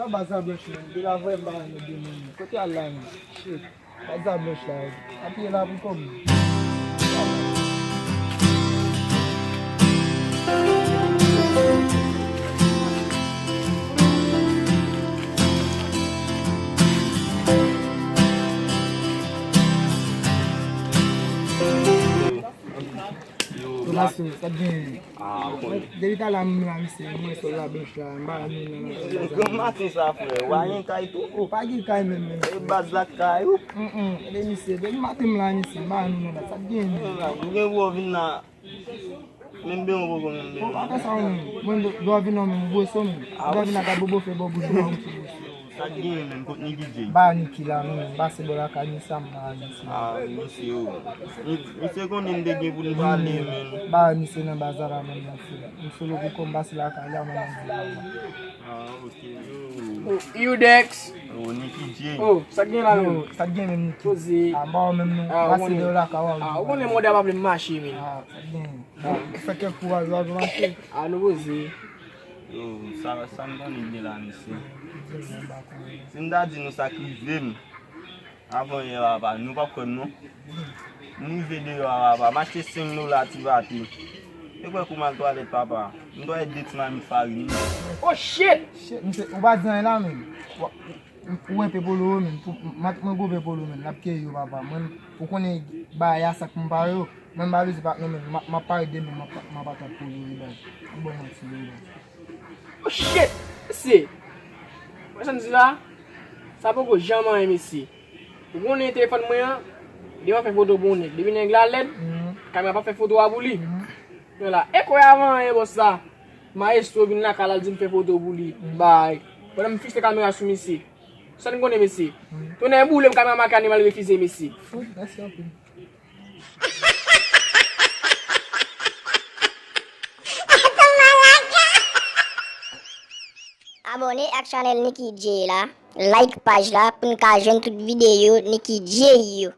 baza blush men. De la vraie barre de men. Côté à la shit. Baza blush là. Après là pour comme. Masuk, tadi. Dari dalam mesti solar blush lah. Mbak ni. Comment ça frère? Wayen kay tout. Pagi kai men. Bazla kay. Ele ni se, ele matem lá ni se, mbak ni na tadi. Nge wo vina. Membe wo go membe. Aka saun, mun do vino men bo so men. Do vina ka bobo fe bobo do. Tadi men ko ni DJ. Ba ni kila men, ba se bola ka ni sam na ni se. Monsieur. Ni se ko ni ndege pour nous parler men. Ba ni se na bazara men na fi. Ni solo ko kombas la ka ya men. OK. You Dex. Oh ni DJ. Oh, sagin la men. Sagin men. Tozi. Ba men no. Ba se do la ka wa. O konen model pa ple marché men. Sagin. Fa ke pour avoir marché. Nou bozi. Yo, ça me donne idée là ici. Si nous avons dit nous sacrifier avant hier là, nous pas comme nous. Nous vidéo là, marcher 5 nous là tu vas ti. Et quoi comment toilette papa? Nous doit être détruire une farine. Oh shit. On va dire là men. Ou pe polo men, mat mo go pe polo men, la ke yo papa. Men pour connait ba ya sak mbaro, men ba lusi pa no men, ma pa de men ma pa ta polo ba. Bon merci. Oh shit. Si. Mwen san di la, sa pou ko jaman eme si. Pou konen telefon mwen, di man fe foto bonet. Di vinen gla led, kamera pa fe foto abouli. Yon la, e kwa yaman e boss la, ma estro vin la kalal di m fe foto abouli. Bay. Wala m fixe kamera sou misi. San konen misi. Tonen boule m kamera makani mal refize misi. That's okay. Abonnez à la chaîne Nicky J là, like page là pour nous voir toute vidéo Nicky J.